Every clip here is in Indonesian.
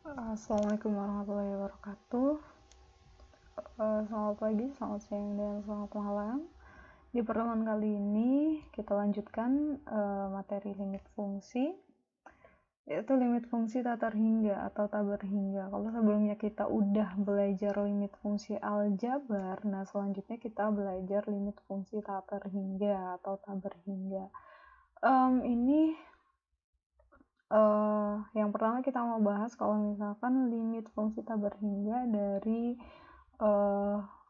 Assalamualaikum warahmatullahi wabarakatuh. Selamat pagi, selamat siang, dan selamat malam. Di pertemuan kali ini kita lanjutkan materi limit fungsi, yaitu limit fungsi tak terhingga atau tak berhingga. Kalau sebelumnya kita udah belajar limit fungsi aljabar, nah selanjutnya kita belajar limit fungsi tak terhingga atau tak berhingga. Ini yang pertama kita mau bahas kalau misalkan limit fungsi tak berhingga dari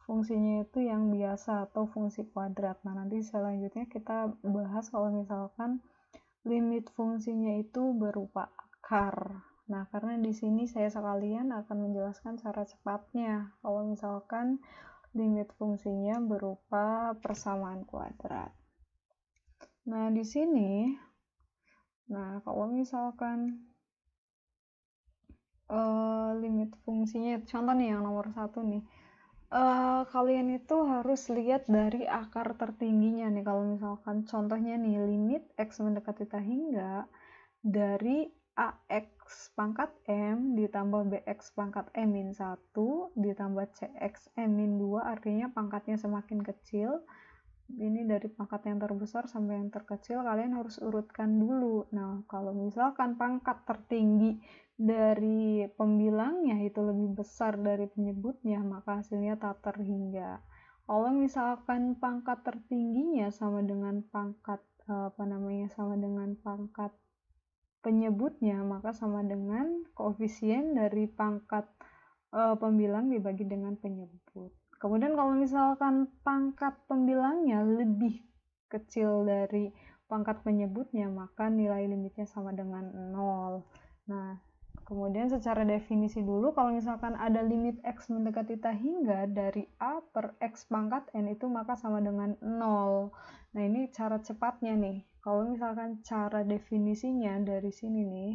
fungsinya itu yang biasa atau fungsi kuadrat. Nah, nanti selanjutnya kita bahas kalau misalkan limit fungsinya itu berupa akar. Nah, karena di sini saya sekalian akan menjelaskan cara cepatnya kalau misalkan limit fungsinya berupa persamaan kuadrat. Nah, di sini kalau misalkan limit fungsinya, contoh nih yang nomor 1 nih, kalian itu harus lihat dari akar tertingginya nih. Kalau misalkan contohnya nih, limit x mendekati tak hingga dari ax pangkat m ditambah bx pangkat m-1 ditambah cx m-2, artinya pangkatnya semakin kecil. Ini dari pangkat yang terbesar sampai yang terkecil, kalian harus urutkan dulu. Nah, kalau misalkan pangkat tertinggi dari pembilangnya itu lebih besar dari penyebutnya, maka hasilnya tak terhingga. Kalau misalkan pangkat tertingginya sama dengan pangkat sama dengan pangkat penyebutnya, maka sama dengan koefisien dari pangkat pembilang dibagi dengan penyebut. Kemudian kalau misalkan pangkat pembilangnya lebih kecil dari pangkat penyebutnya, maka nilai limitnya sama dengan 0. Nah, kemudian secara definisi dulu, kalau misalkan ada limit x mendekati tak hingga dari a per x pangkat n itu maka sama dengan 0. Nah, ini cara cepatnya nih. Kalau misalkan cara definisinya dari sini nih,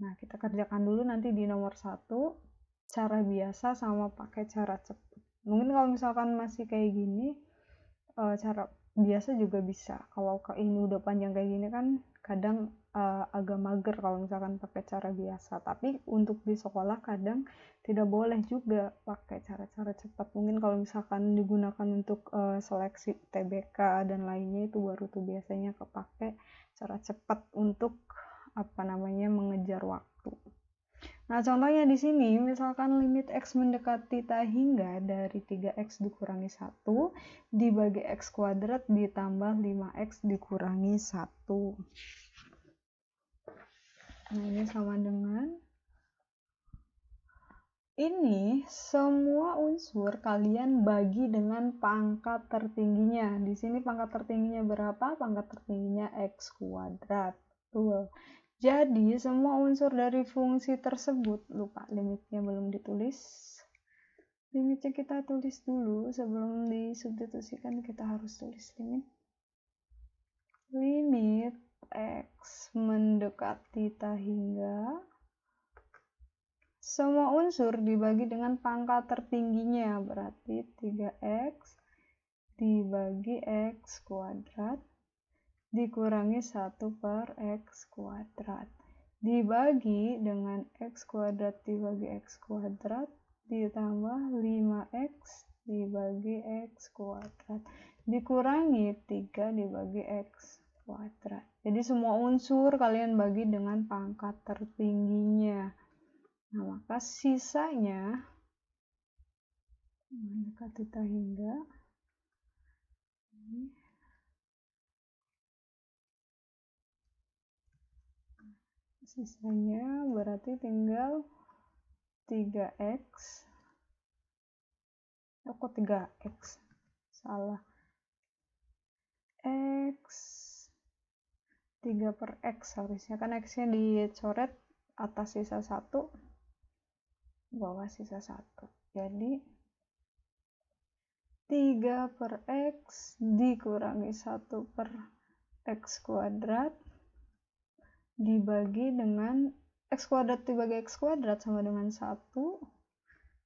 nah kita kerjakan dulu nanti di nomor 1, cara biasa sama pakai cara cepat. Mungkin kalau misalkan masih kayak gini, cara biasa juga bisa. Kalau ini udah panjang kayak gini kan kadang agak mager kalau misalkan pakai cara biasa. Tapi untuk di sekolah kadang tidak boleh juga pakai cara-cara cepat. Mungkin kalau misalkan digunakan untuk seleksi TBK dan lainnya, itu baru tuh biasanya kepake cara cepat untuk mengejar waktu. Nah, contohnya di sini, misalkan limit x mendekati tak hingga dari 3x dikurangi 1 dibagi x kuadrat ditambah 5x dikurangi 1. Nah, ini sama dengan ini semua unsur kalian bagi dengan pangkat tertingginya. Di sini pangkat tertingginya berapa? Pangkat tertingginya x kuadrat. Betul. Jadi, semua unsur dari fungsi tersebut, lupa limitnya belum ditulis. Limitnya kita tulis dulu, sebelum disubstitusikan kita harus tulis limit. Limit x mendekati tak hingga, semua unsur dibagi dengan pangkat tertingginya, berarti 3x dibagi x kuadrat dikurangi 1 per x kuadrat dibagi dengan x kuadrat dibagi x kuadrat ditambah 5x dibagi x kuadrat dikurangi 3 dibagi x kuadrat. Jadi semua unsur kalian bagi dengan pangkat tertingginya. Nah, maka sisanya mendekati tak hingga sisanya berarti tinggal 3x. Kok 3x? Salah. X 3 per x harusnya, kan x-nya dicoret atas sisa 1, bawah sisa 1. Jadi 3 per x dikurangi 1 per x kuadrat dibagi dengan x kuadrat dibagi x kuadrat sama dengan 1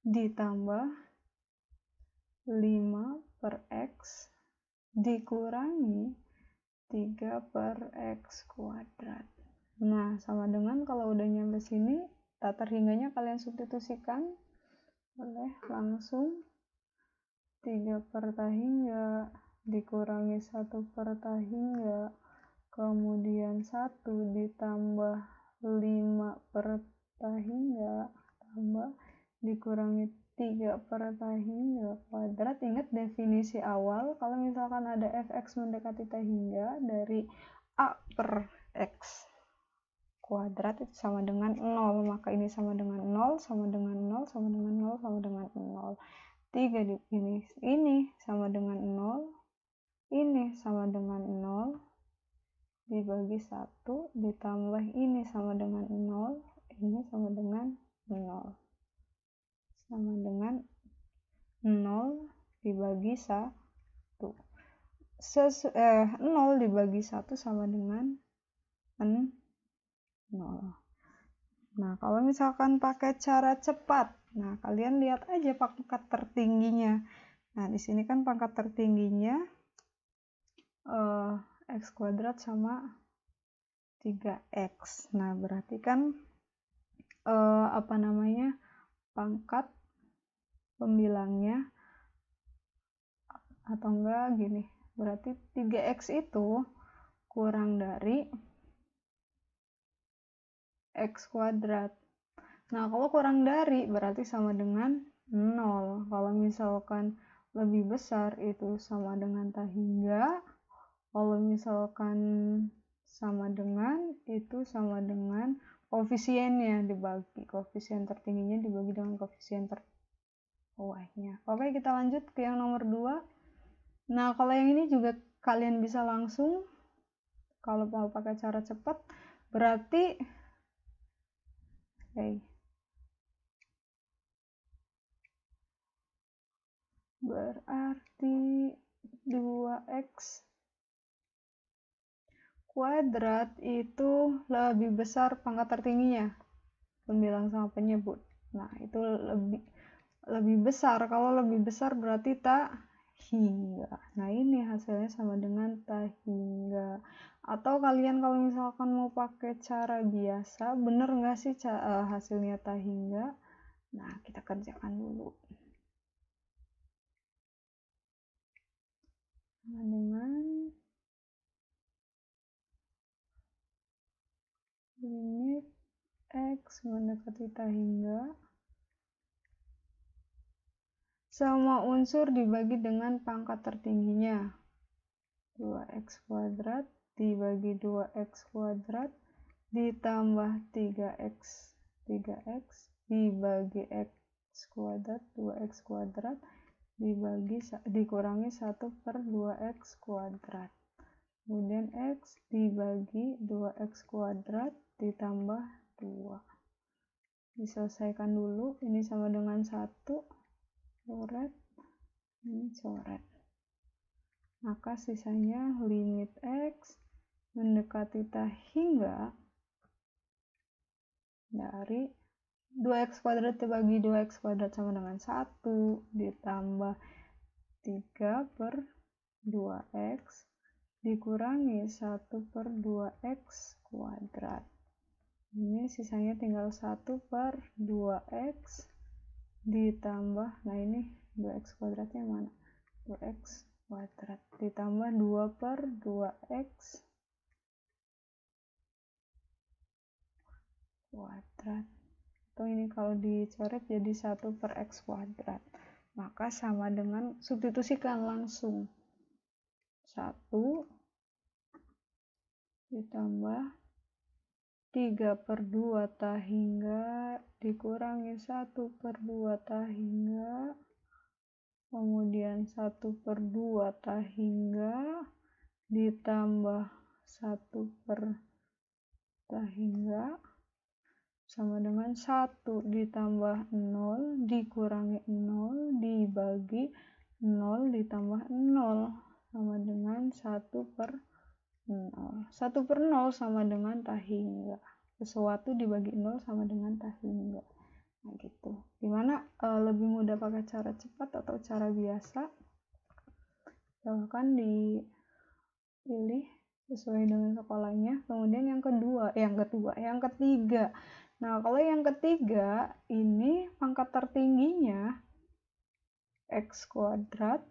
ditambah 5 per x dikurangi 3 per x kuadrat. Nah, sama dengan kalau udah nyampe sini tak terhingganya kalian substitusikan, boleh langsung 3 per tak hingga dikurangi 1 per tak hingga, kemudian 1 ditambah 5 per tak hingga tambah dikurangi 3 per tak hingga kuadrat. Ingat definisi awal, kalau misalkan ada fx mendekati tak hingga dari a per x kuadrat itu sama dengan 0, maka ini sama dengan 0, sama dengan 0, sama dengan 0, sama dengan 0. 3 di ini sama dengan 0, ini sama dengan 0, dibagi 1, ditambah ini sama dengan 0, ini sama dengan 0. Sama dengan 0 dibagi 1. 0 dibagi 1 sama dengan 0. Nah, kalau misalkan pakai cara cepat, nah kalian lihat aja pangkat tertingginya. Nah, di sini kan pangkat tertingginya x kuadrat sama 3x. Nah, berarti kan pangkat pembilangnya atau enggak gini. Berarti 3x itu kurang dari x kuadrat. Nah, kalau kurang dari berarti sama dengan 0. Kalau misalkan lebih besar itu sama dengan tak hingga. Kalau misalkan sama dengan, itu sama dengan koefisiennya dibagi. Koefisien tertingginya dibagi dengan koefisien terbawahnya. Oke, kita lanjut ke yang nomor 2. Nah, kalau yang ini juga kalian bisa langsung. Kalau mau pakai cara cepat, berarti berarti 2x kuadrat itu lebih besar pangkat tertingginya, pembilang sama penyebut. Nah, itu lebih besar. Kalau lebih besar berarti tak hingga. Nah, ini hasilnya sama dengan tak hingga. Atau kalian kalau misalkan mau pakai cara biasa, bener nggak sih hasilnya tak hingga? Nah, kita kerjakan dulu. Sama dengan limit x mendekati tak hingga semua unsur dibagi dengan pangkat tertingginya. 2x kuadrat dibagi 2x kuadrat ditambah 3x dibagi x kuadrat 2x kuadrat dikurangi 1 per 2x kuadrat. Kemudian x dibagi 2x kuadrat ditambah 2. Diselesaikan dulu, ini sama dengan 1, coret, ini coret. Maka sisanya limit x mendekati tak hingga dari 2x kuadrat dibagi 2x kuadrat sama dengan 1 ditambah 3 per 2x dikurangi 1 per 2x kuadrat. Ini sisanya tinggal 1 per 2x ditambah, nah ini 2x kuadratnya mana? 2x kuadrat ditambah 2 per 2x kuadrat. Atau ini kalau dicoret jadi 1 per x kuadrat. Maka sama dengan, substitusikan langsung. 1 ditambah 3 per 2 tak hingga dikurangi 1 per 2 tak hingga, kemudian 1 per 2 tak hingga ditambah 1 per tak hingga sama dengan 1 ditambah 0 dikurangi 0 dibagi 0 ditambah 0 sama dengan 1 per 0. 1 per 0 sama dengan tak hingga. Sesuatu dibagi 0 sama dengan tak hingga. Nah, gitu. Gimana lebih mudah pakai cara cepat atau cara biasa? Silahkan dipilih sesuai dengan sekolahnya. Kemudian yang ketiga. Nah, kalau yang ketiga, ini pangkat tertingginya X kuadrat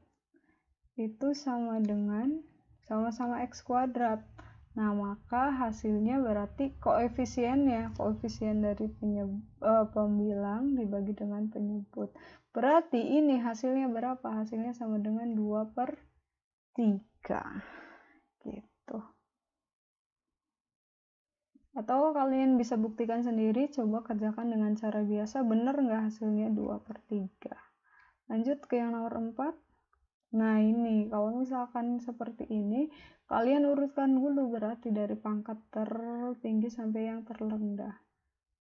itu sama dengan sama-sama X kuadrat. Nah, maka hasilnya berarti koefisien dari pembilang dibagi dengan penyebut. Berarti ini hasilnya berapa? Hasilnya sama dengan 2/3. Gitu. Atau kalian bisa buktikan sendiri, coba kerjakan dengan cara biasa, bener nggak hasilnya 2/3. Lanjut ke yang nomor 4. Nah, ini kalau misalkan seperti ini, kalian urutkan dulu berarti dari pangkat tertinggi sampai yang terrendah.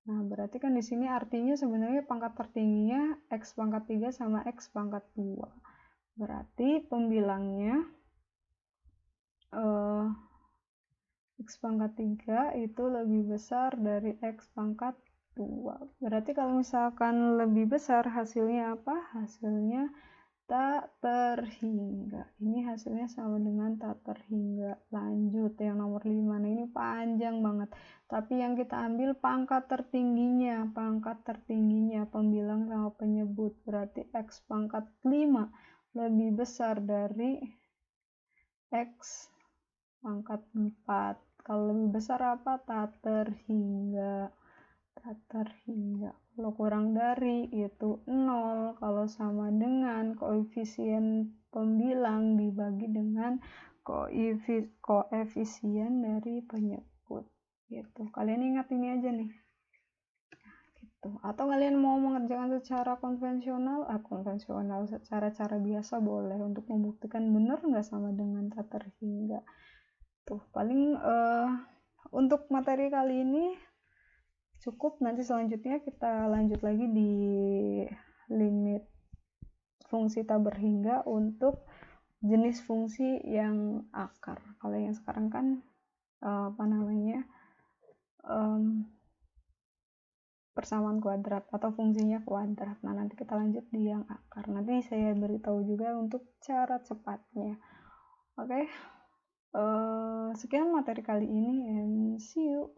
Nah, berarti kan di sini artinya sebenarnya pangkat tertingginya X pangkat 3 sama X pangkat 2. Berarti pembilangnya X pangkat 3 itu lebih besar dari X pangkat 2. Berarti kalau misalkan lebih besar, hasilnya apa? Hasilnya tak terhingga. Ini hasilnya sama dengan tak terhingga. Lanjut yang nomor 5. Nah, ini panjang banget. Tapi yang kita ambil pangkat tertingginya pembilang sama penyebut. Berarti X pangkat 5 lebih besar dari X pangkat 4. Kalau lebih besar apa? Tak terhingga. Kalau kurang dari itu 0. Kalau sama dengan koefisien pembilang dibagi dengan koefisien dari penyebut. Gitu. Kalian ingat ini aja nih. Gitu. Atau kalian mau mengerjakan secara konvensional, secara cara biasa boleh untuk membuktikan benar nggak sama dengan tak terhingga. Tuh, paling untuk materi kali ini cukup. Nanti selanjutnya kita lanjut lagi di limit fungsi tak berhingga untuk jenis fungsi yang akar. Kalau yang sekarang kan persamaan kuadrat atau fungsinya kuadrat. Nah, nanti kita lanjut di yang akar. Nanti saya beritahu juga untuk cara cepatnya. Oke. Sekian materi kali ini and see you.